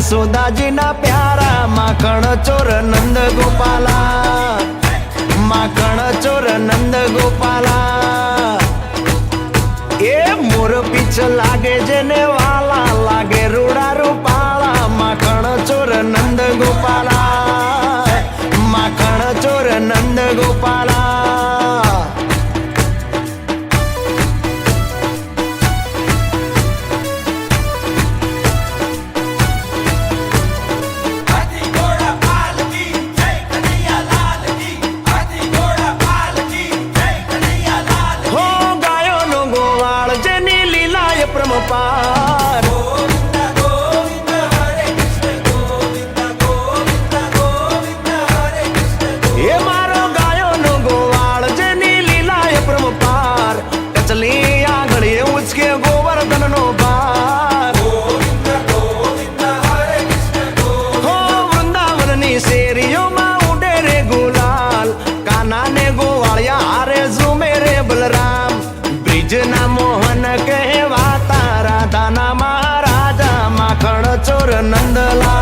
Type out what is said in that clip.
यशोदाजी ना प्यारा माखण चोर नंद गोपाला, माखण चोर नंद गोपाला। ए मोर पीछ लागे जेने वाला लागे रूड़ा रूपाला, माखण चोर नंद गोपाला, माखण चोर नंद गोपाला। पार गोविंद गोविंद हरे कृष्ण गोविंद गोविंद गोविंद हरे कृष्ण। ये मारो गायो नो गोवाल जेनी लीलाय प्रम पार, कचली आंगળી उचके गोवर्धन नो पार। गोविंद गोविंद हरे कृष्ण गोविंद। हो वृंदावन नी शेरियों में उड़े रे गुलाल, काना ने गोवालिया हारे झूमे रे बलराम। ब्रिज ना मोहन कहवा राधा ना महाराजा माखण चोर नंदलाल।